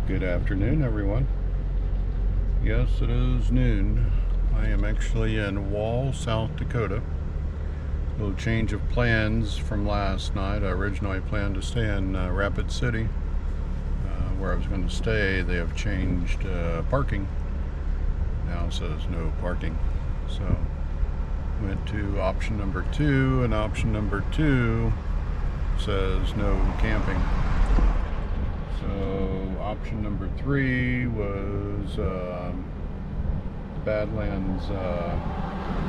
Good afternoon, everyone. Yes, it is noon. I am actually in Wall, South Dakota. A little change of plans from last night. I originally planned to stay in Rapid City, where I was going to stay. They have changed parking. Now it says no parking. So went to option number 2, and option number 2 says no camping. So option number 3 was Badlands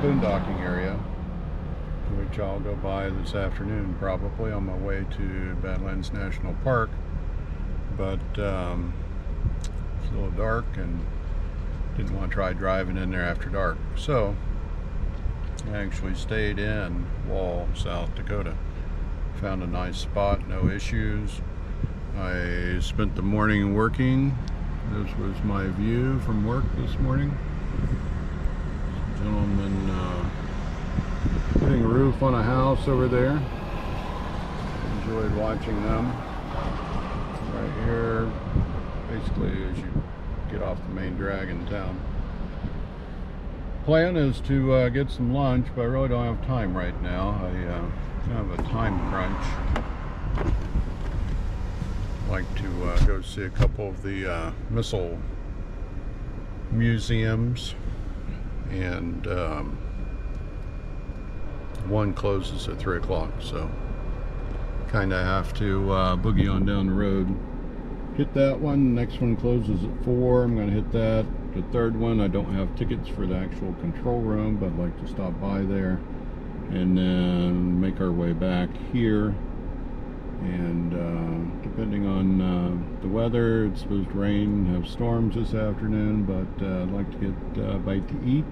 boondocking area, which I'll go by this afternoon probably on my way to Badlands National Park. But it's a little dark and didn't want to try driving in there after dark. So I actually stayed in Wall, South Dakota. Found a nice spot, no issues. I spent the morning working. This was my view from work this morning. Gentleman putting a roof on a house over there. Enjoyed watching them. Right here, basically as you get off the main drag in town. Plan is to get some lunch, but I really don't have time right now. I have a time crunch. Like to go see a couple of the missile museums, and one closes at 3 o'clock, so kind of have to boogie on down the road. Hit that one. The next one closes at 4. I'm going to hit that. The third one, I don't have tickets for the actual control room, but I'd like to stop by there and then make our way back here. And depending on the weather, it's supposed to rain, have storms this afternoon, but I'd like to get a bite to eat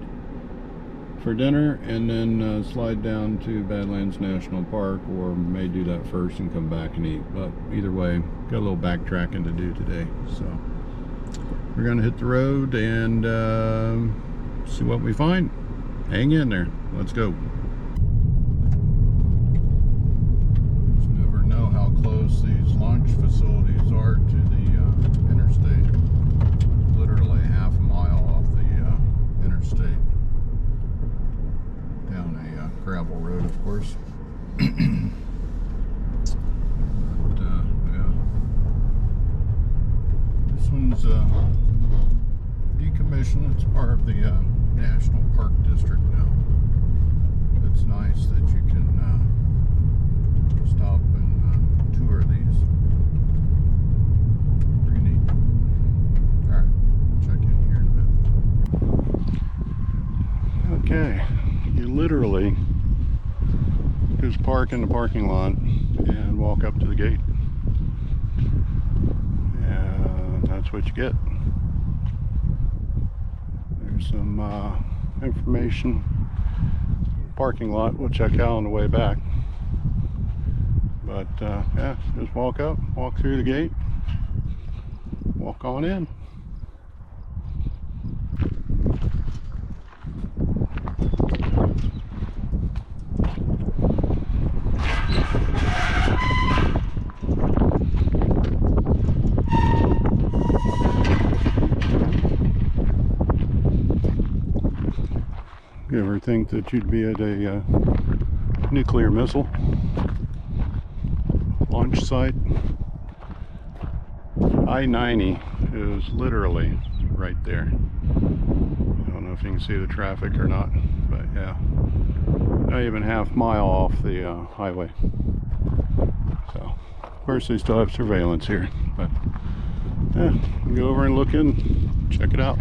for dinner and then slide down to Badlands National Park, or may do that first and come back and eat. But either way, got a little backtracking to do today. So we're going to hit the road and see what we find. Hang in there. Let's go. Close these launch facilities are to the interstate. Literally half a mile off the interstate, down a gravel road, of course. But yeah, this one's decommissioned. It's part of the National Park District now. It's nice that you can stop and tour these. Pretty neat. Alright, we'll check in here in a bit. Okay, you literally just park in the parking lot and walk up to the gate. And that's what you get. There's some information. Parking lot we'll check out on the way back. But yeah, just walk up, walk through the gate, walk on in. You ever think that you'd be at a nuclear missile launch site? I-90 is literally right there. I don't know if you can see the traffic or not, but yeah, not even half mile off the highway. So of course they still have surveillance here, but yeah, go over and look in, check it out.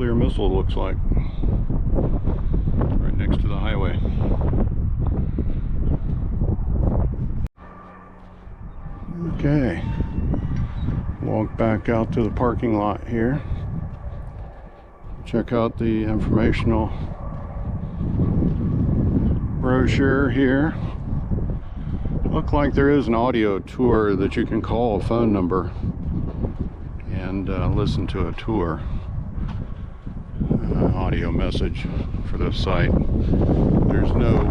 nuclear missile, it looks like. Right next to the highway. Okay. Walk back out to the parking lot here. Check out the informational brochure here. Look like there is an audio tour that you can call a phone number and listen to a tour audio message for the site. There's no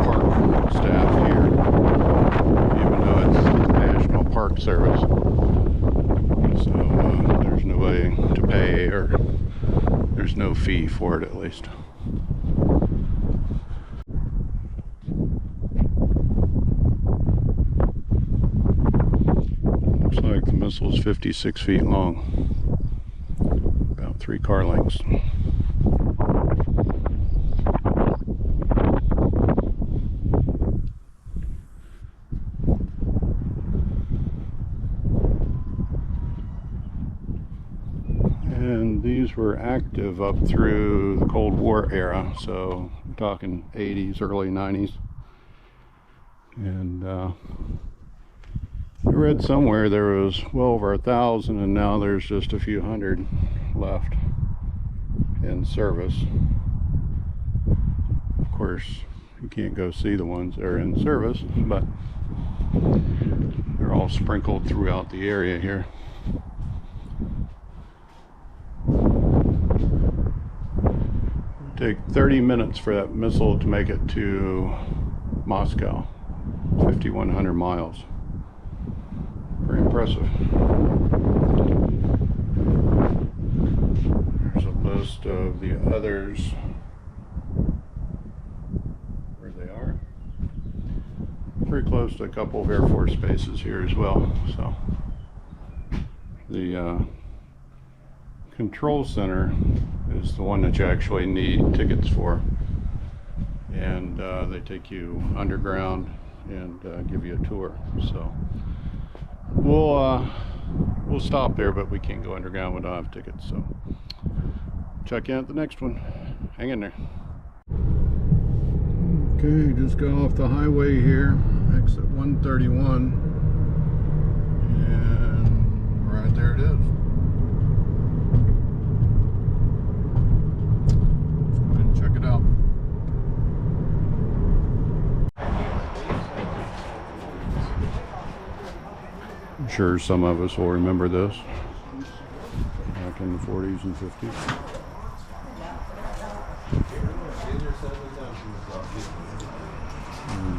park staff here, even though it's National Park Service, so there's no way to pay, or there's no fee for it, at least. Looks like the missile is 56 feet long, about 3 car lengths. And these were active up through the Cold War era, so we're talking 80s, early 90s. And I read somewhere there was well over 1,000, and now there's just a few hundred left in service. Of course, you can't go see the ones that are in service, but they're all sprinkled throughout the area here. Take 30 minutes for that missile to make it to Moscow, 5,100 miles. Very impressive. There's a list of the others, where they are. Pretty close to a couple of Air Force bases here as well. So the control center is the one that you actually need tickets for, and they take you underground and give you a tour. So we'll stop there, but we can't go underground. We don't have tickets, so check in at the next one. Hang in there. Okay, just got off the highway here, exit 131, and right there it is. I'm sure some of us will remember this back in the 40s and 50s.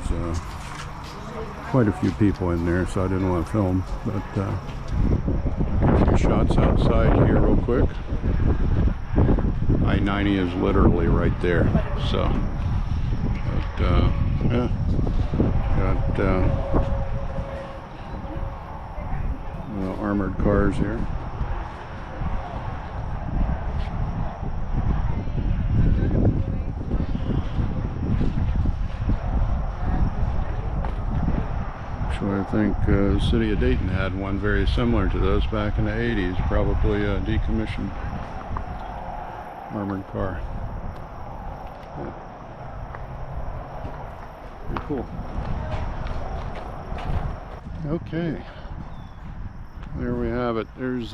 There's quite a few people in there, so I didn't want to film, but a few shots outside here real quick. I-90 is literally right there, so but, yeah, got armored cars here. Actually, I think the city of Dayton had one very similar to this back in the 80s, probably a decommissioned armored car. Yeah. Pretty cool. Okay. There we have it. There's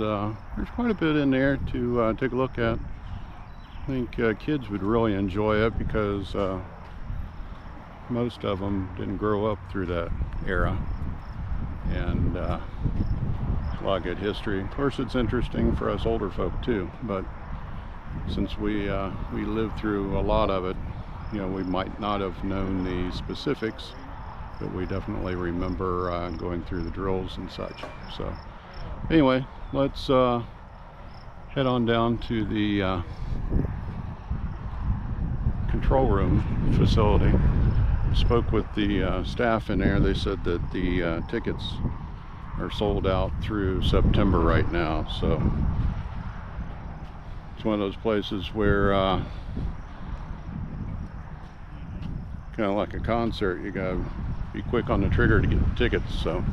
quite a bit in there to take a look at. I think kids would really enjoy it because most of them didn't grow up through that era, and a lot of good history. Of course, it's interesting for us older folk too, but since we lived through a lot of it, you know, we might not have known the specifics, but we definitely remember going through the drills and such. So anyway, let's head on down to the control room facility. Spoke with the staff in there. They said that the tickets are sold out through September right now, so it's one of those places where kind of like a concert, you gotta be quick on the trigger to get the tickets. So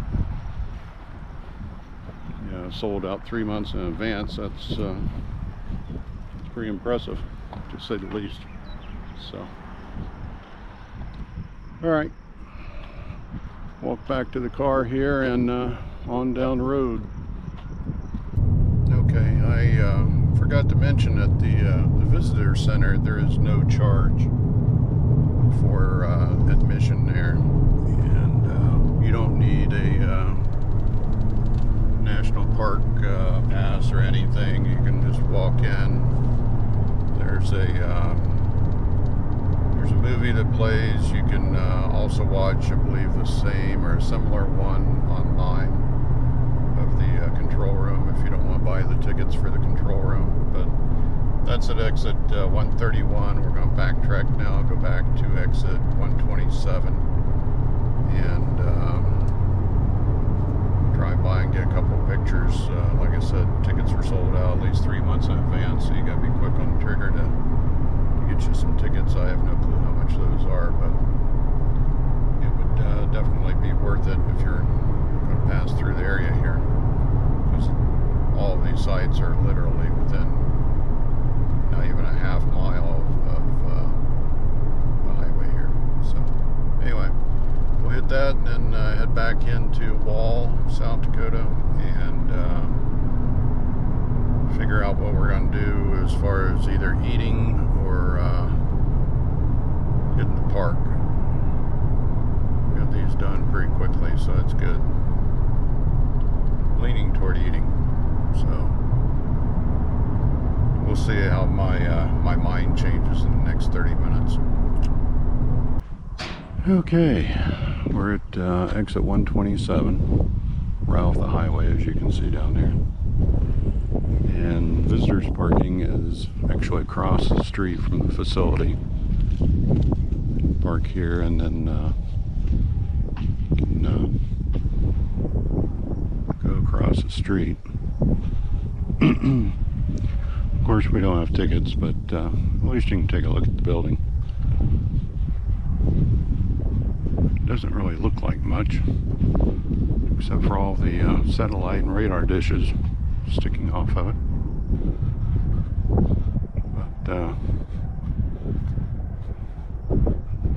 sold out 3 months in advance. That's pretty impressive, to say the least. So, all right, walk back to the car here and on down the road. Okay, I forgot to mention at the visitor center there is no charge for admission there, and you don't need a national park pass or anything. You can just walk in. There's a movie that plays. You can also watch, I believe, the same or a similar one online of the control room if you don't want to buy the tickets for the control room. But that's at exit 131. We're going to backtrack now, go back to exit 127, and drive by and get a couple of pictures. Like I said, tickets are sold out at least 3 months in advance, so you got to be quick on the trigger to get you some tickets. I have no clue how much those are, but it would definitely be worth it if you're going to pass through the area here, because all of these sites are literally within not even a half mile of the highway here. So anyway, we'll hit that and then head back into Wall, South Dakota, and figure out what we're going to do as far as either eating or hitting the park. Got these done pretty quickly, so that's good. Leaning toward eating, so we'll see how my mind changes in the next 30 minutes. Okay, we're at exit 127, right off the highway, as you can see down there. And visitors parking is actually across the street from the facility. Park here and then can go across the street. Of course, we don't have tickets, but at least you can take a look at the building. It doesn't really look like much, except for all the satellite and radar dishes sticking off of it. But the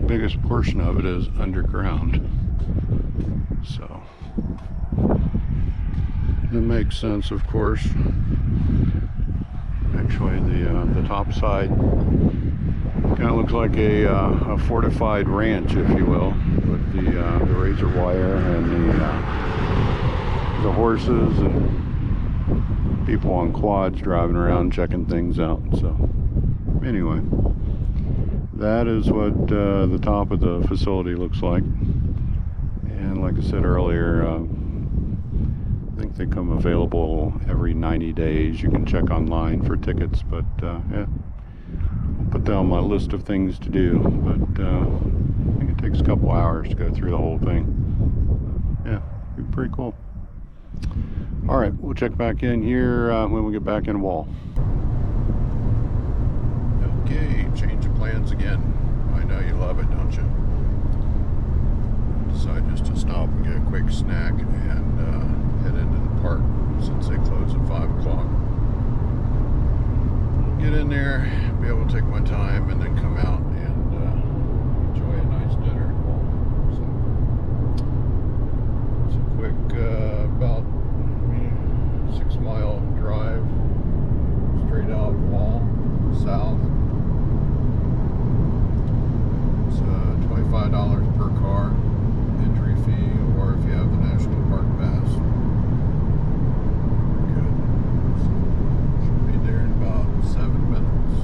biggest portion of it is underground, so it makes sense, of course. Actually, the top side kind of looks like a fortified ranch, if you will, with the razor wire and the horses and people on quads driving around checking things out. So anyway, that is what the top of the facility looks like. And like I said earlier, I think they come available every 90 days. You can check online for tickets, but yeah, I'll put that on my list of things to do. But I think it takes a couple hours to go through the whole thing. Yeah, it'd be pretty cool. All right, we'll check back in here when we get back in Wall. Okay, change of plans again. I know you love it, don't you? Decided just to stop and get a quick snack and head into the park since they close at 5 o'clock. Get in there, be able to take my time, and then come out and enjoy a nice dinner at Wall. So it's a quick, about 6-mile drive straight out of Wall, south. It's $25 per car entry fee, or if you have the National Park Pass. Good. So, should be there in about 7 minutes.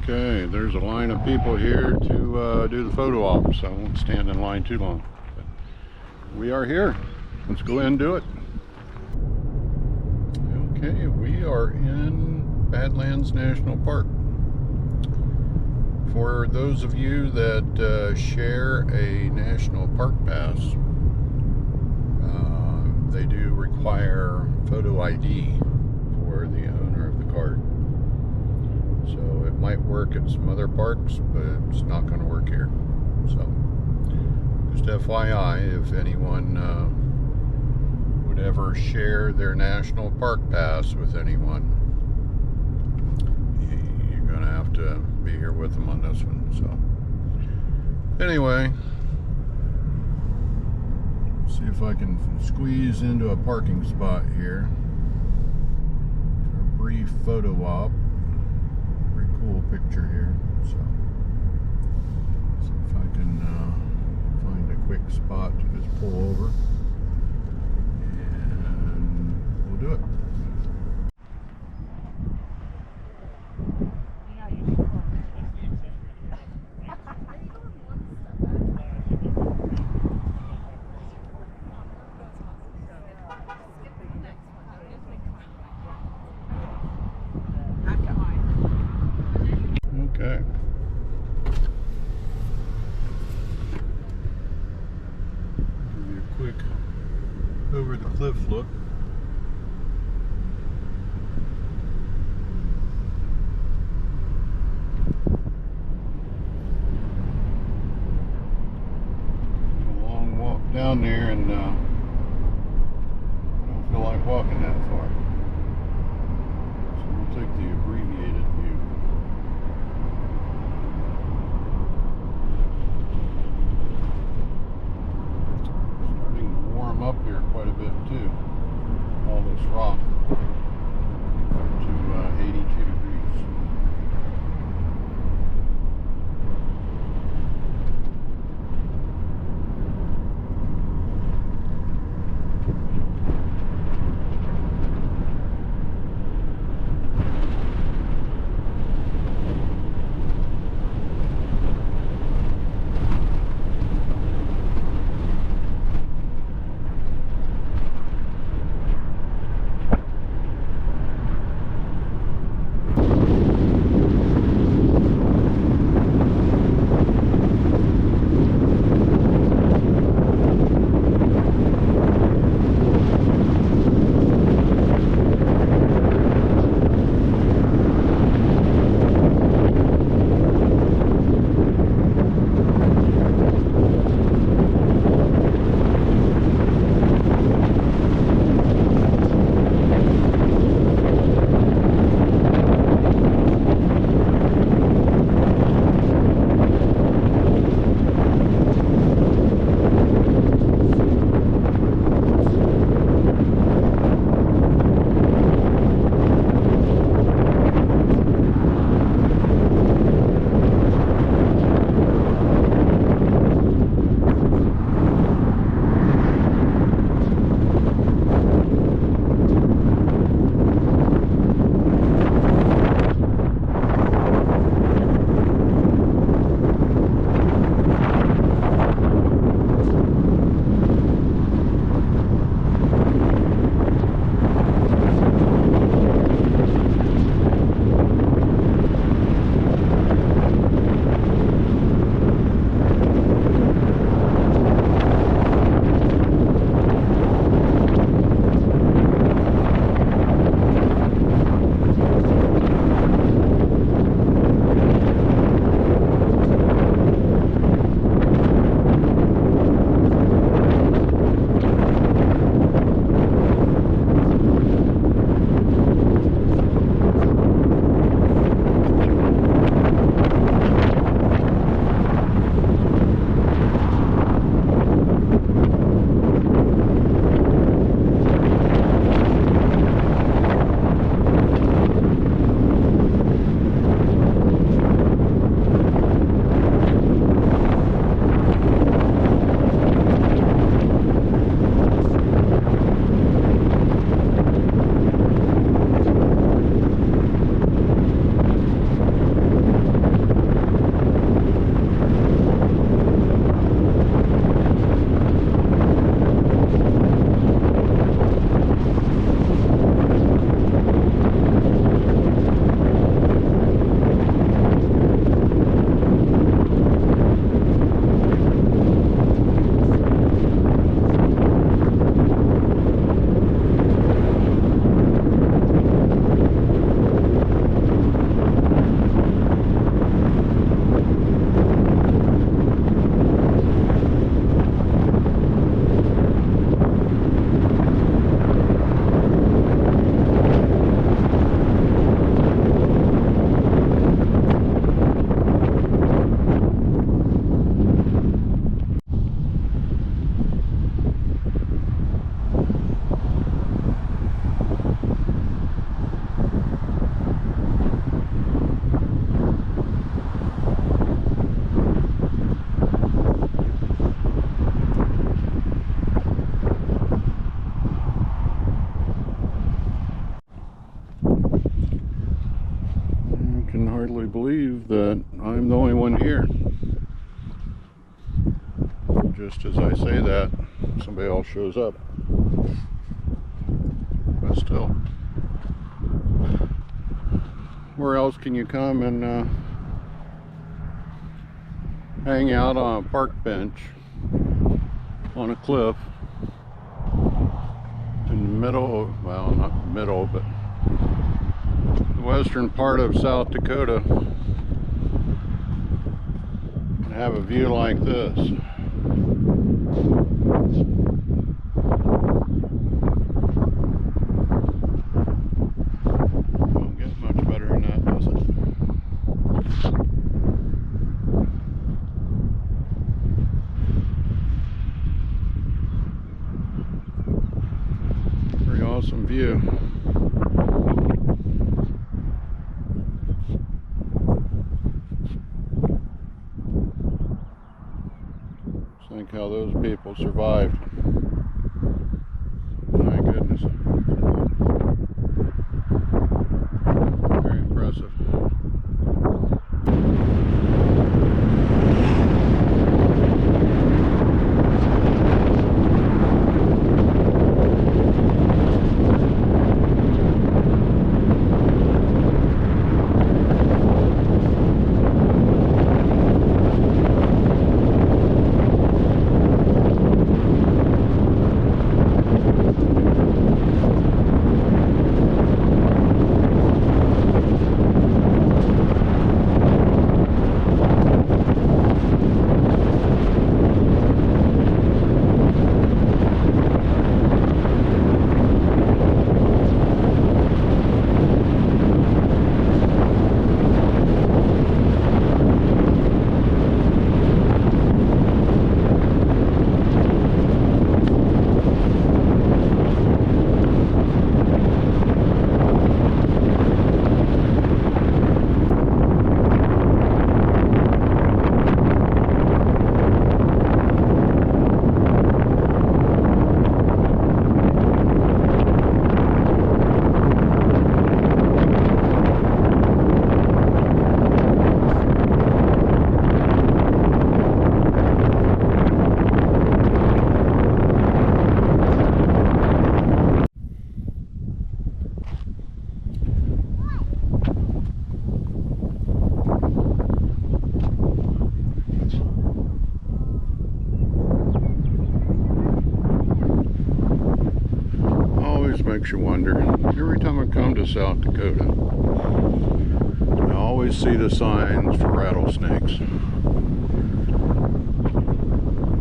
Okay, there's a line of people here to do the photo op, so I won't stand in line too long. But we are here. Let's go ahead and do it. Okay, we are in Badlands National Park. For those of you that share a National Park Pass, they do require photo ID for the owner of the card. So it might work at some other parks, but it's not going to work here. So just FYI, if anyone would ever share their National Park Pass with anyone, going to have to be here with them on this one. So anyway, see if I can squeeze into a parking spot here for a brief photo op. Pretty cool picture here. So see if I can find a quick spot to just pull over, and we'll do it. Okay. Give you a quick over the cliff look. A long walk down there, and I don't feel like walking that far. So we'll take the abbreviated view. Up here quite a bit too, all this rock, to 82 degrees. believe that I'm the only one here. Just as I say that, somebody else shows up. But still, where else can you come and hang out on a park bench on a cliff in the middle, well, not middle, but the western part of South Dakota, and have a view like this? Don't get much better than that, does it? Pretty awesome view. Think how those people survived. My goodness. Very impressive. Makes you wonder. Every time I come to South Dakota, I always see the signs for rattlesnakes.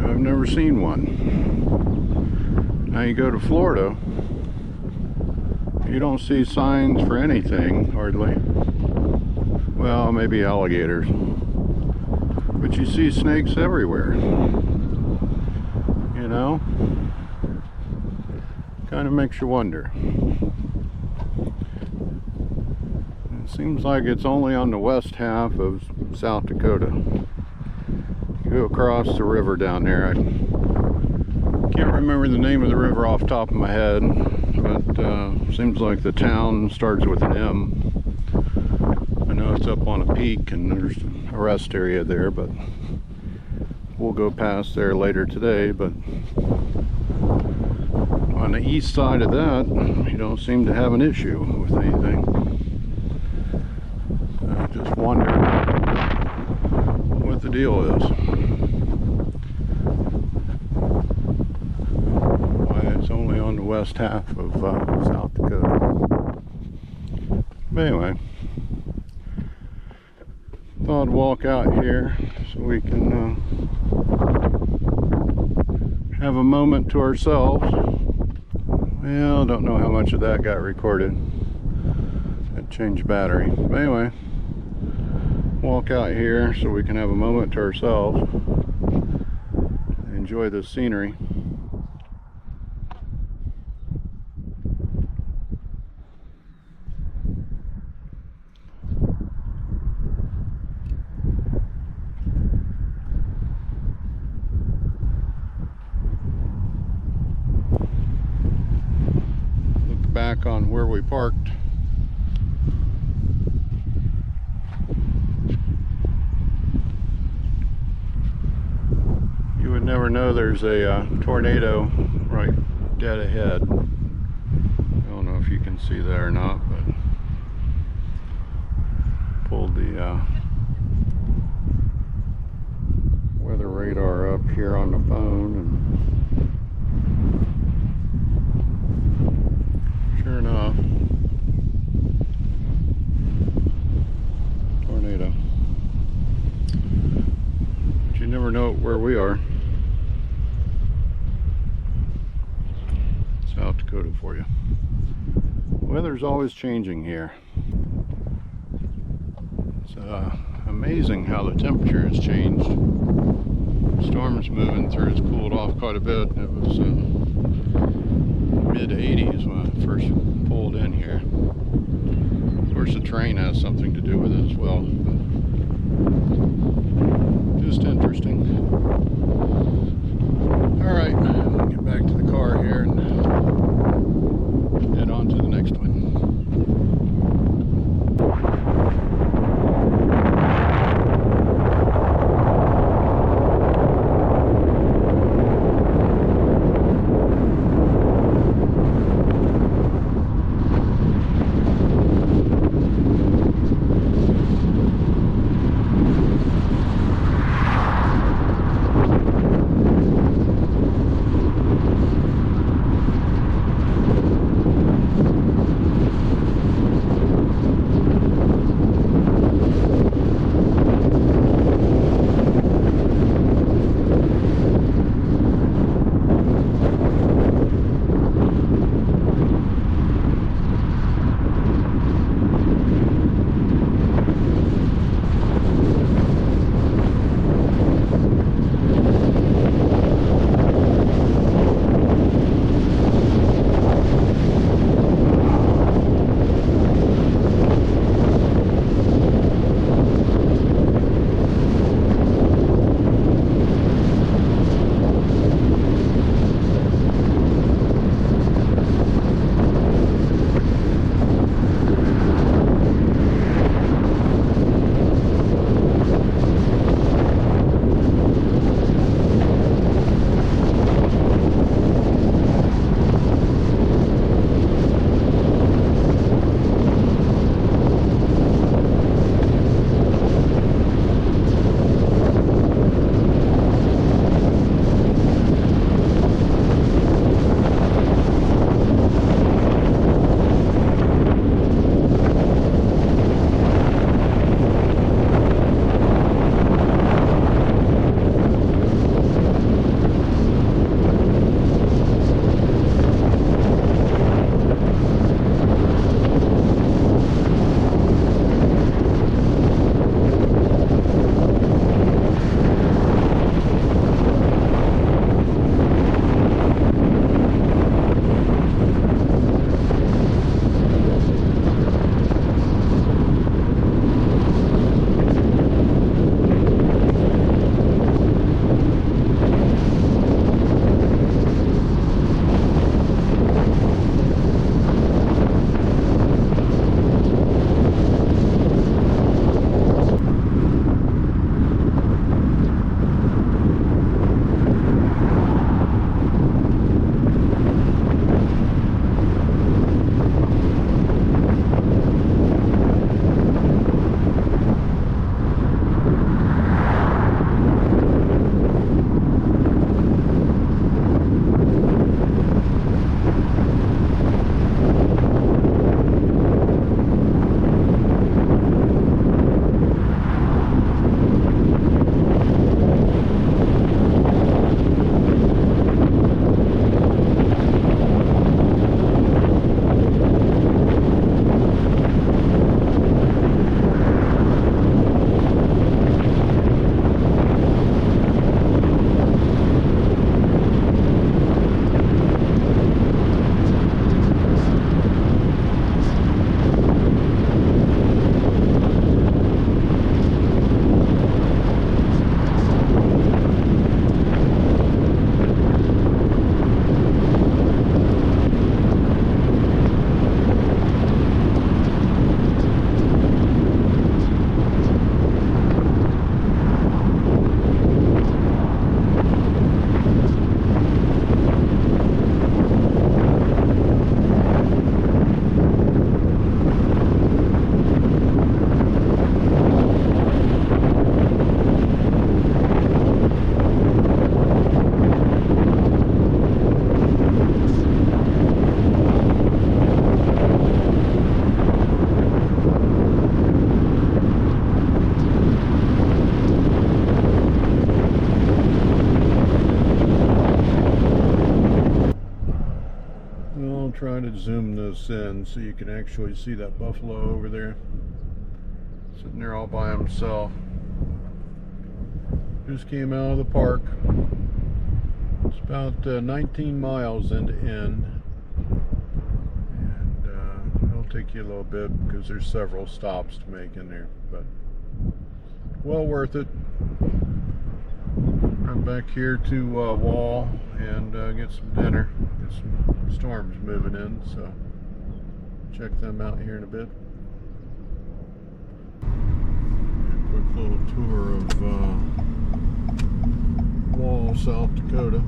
I've never seen one. Now you go to Florida, you don't see signs for anything, hardly. Well, maybe alligators. But you see snakes everywhere. You know? Kind of makes you wonder. It seems like it's only on the west half of South Dakota. You go across the river down there. I can't remember the name of the river off the top of my head, but seems like the town starts with an M. I know it's up on a peak and there's a rest area there, but we'll go past there later today. But on the east side of that, you don't seem to have an issue with anything. I just wonder what the deal is. Why it's only on the west half of South Dakota. But anyway, thought I'd walk out here so we can have a moment to ourselves. Well, I don't know how much of that got recorded. It changed battery. But anyway, walk out here so we can have a moment to ourselves. Enjoy the scenery. Back on where we parked. never know, there's a tornado right dead ahead. I don't know if you can see that or not, but pulled the weather radar up here on the phone, and sure enough, tornado. But you never know where we are. South Dakota for you. Weather's always changing here. It's amazing how the temperature has changed. Storm's moving through. It's cooled off quite a bit. It was mid 80s when I first pulled in here. Of course, the train has something to do with it as well, but just interesting. All right, I'll get back to the car here and head on to the next one. zoom this in so you can actually see that buffalo over there, sitting there all by himself. Just came out of the park. It's about 19 miles end to end, and it'll take you a little bit because there's several stops to make in there, but well worth it. I'm back here to Wall and get some dinner. Get some storms moving in, so check them out here in a bit. A quick little tour of Wall, South Dakota.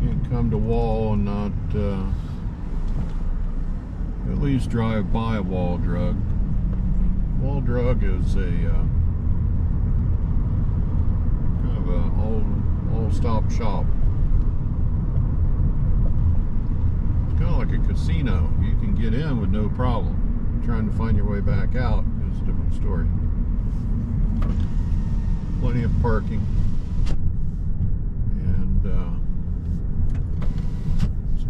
Can't come to Wall and not at least drive by Wall Drug. Wall Drug is a kind of a all-stop shop. It's kind of like a casino. You can get in with no problem. Trying to find your way back out is a different story. Plenty of parking, and it's a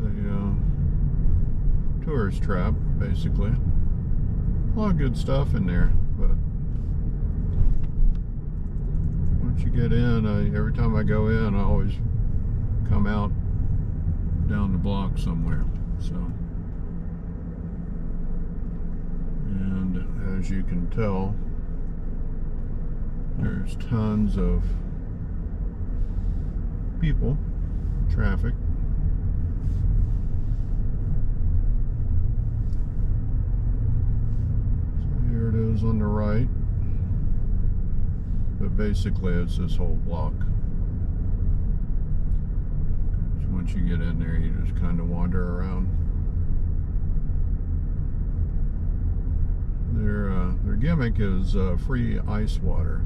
tourist trap, basically. A lot of good stuff in there, but once you get in, every time I go in, I always come out down the block somewhere. So, and as you can tell, there's tons of people, traffic. So here it is on the right. But basically it's this whole block. So once you get in there, you just kind of wander around. Their gimmick is free ice water.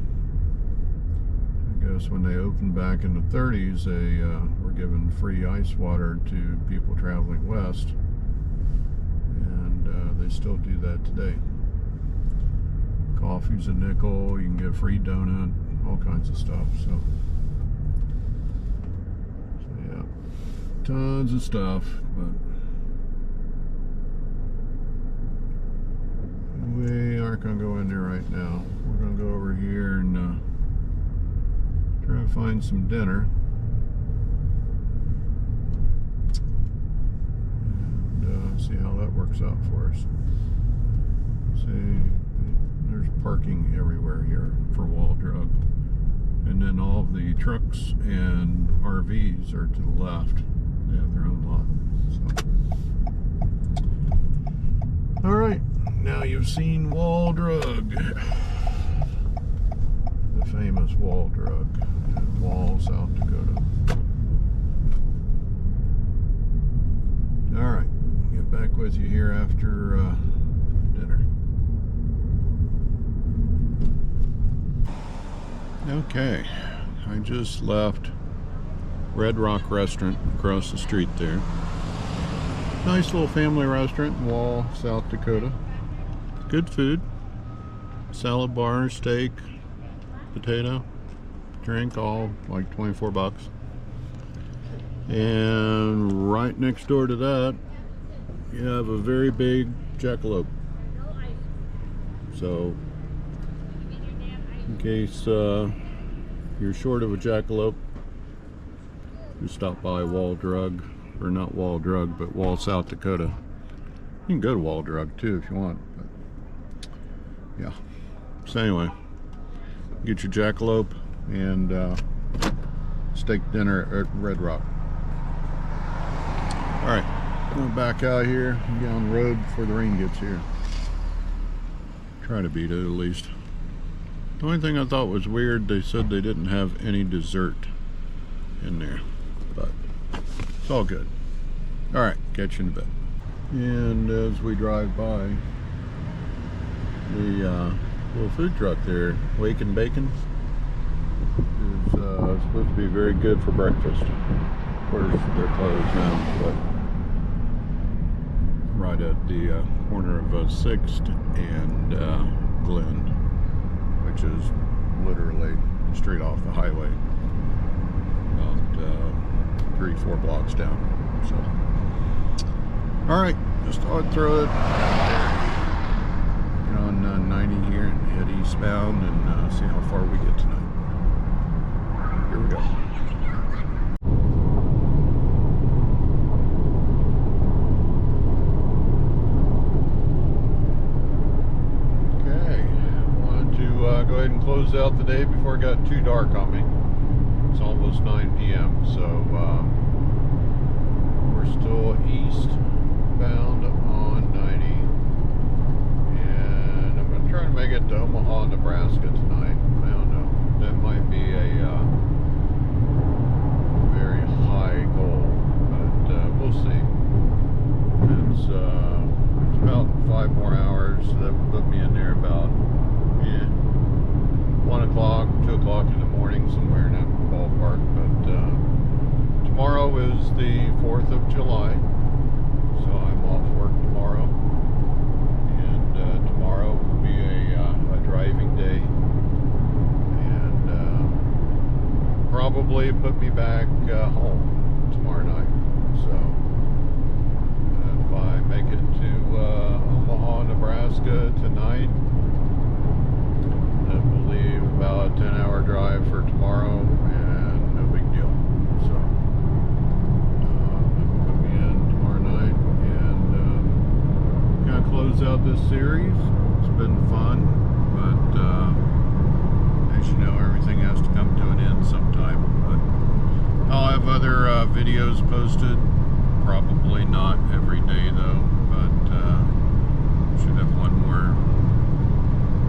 I guess when they opened back in the 30s, they were giving free ice water to people traveling west, and they still do that today. Coffee's a nickel, you can get a free donut, all kinds of stuff. So yeah, tons of stuff, but we aren't going to go in there right now. We're going to go over here and try to find some dinner. And see how that works out for us. See, there's parking everywhere here for Wall Drug. And then all of the trucks and RVs are to the left. They have their own lot. So. Alright. Now you've seen Wall Drug, the famous Wall Drug in Wall, South Dakota. All right, get back with you here after dinner. Okay, I just left Red Rock Restaurant across the street there. Nice little family restaurant in Wall, South Dakota. Good food, salad bar, steak, potato, drink, all like 24 bucks. And right next door to that, you have a very big jackalope. So, in case you're short of a jackalope, just stop by Wall Drug, or not Wall Drug, but Wall, South Dakota. You can go to Wall Drug too if you want. But yeah. So anyway, get your jackalope and steak dinner at Red Rock. All right, going back out here and get on the road before the rain gets here. Try to beat it at least. The only thing I thought was weird, they said they didn't have any dessert in there, but it's all good. All right, catch you in a bit. And as we drive by, the little food truck there, Wake and Bacon, is supposed to be very good for breakfast. Of course, they're closed now, but right at the corner of 6th and Glen, which is literally straight off the highway, about 3-4 blocks down. So, all right, just thought I'd throw it on 90 here and head eastbound and see how far we get tonight. Here we go. Go ahead and close out the day before it got too dark on me. It's almost 9 p.m. so we're still eastbound on 90, and I'm going to try to make it to Omaha, Nebraska tonight. I don't know, that might be a very high goal, but we'll see. It's about 5 more hours. That would put me in there about 1 o'clock, 2 o'clock in the morning, somewhere in that ballpark. But tomorrow is the 4th of July, so I'm off work tomorrow, and tomorrow will be a driving day, and probably put me back home tomorrow night. So if I make it to Omaha, Nebraska tonight, leave about a 10-hour drive for tomorrow, and no big deal. So put me in tomorrow night, and gonna close out this series. It's been fun, but as you know, everything has to come to an end sometime. But I'll have other videos posted, probably not every day though, but should have one more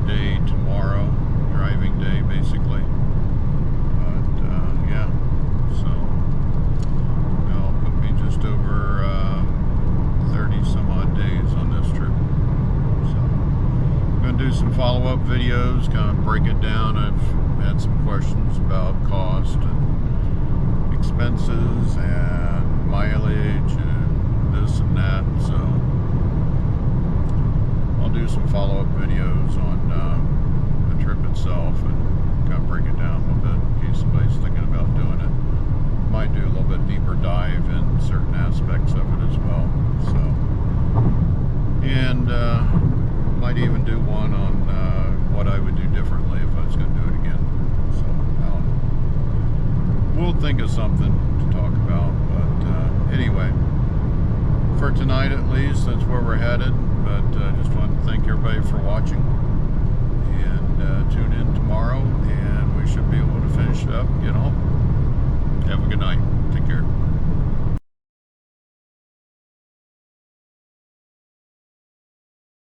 day tomorrow, driving day basically. But yeah, so that'll put me just over 30 some odd days on this trip. So I'm going to do some follow-up videos, kind of break it down. I've had some questions about cost and expenses and mileage and this and that, so I'll do some follow-up videos on the trip itself and kind of break it down a little bit in case somebody's thinking about doing it. Might do a little bit deeper dive in certain aspects of it as well. So, and might even do one on what I would do differently if I was going to do it again. So I don't know. We'll think of something to talk about. But anyway, for tonight at least, that's where we're headed. But just wanted to thank everybody for watching, and tune in tomorrow, and we should be able to finish it up and get home. Have a good night. Take care.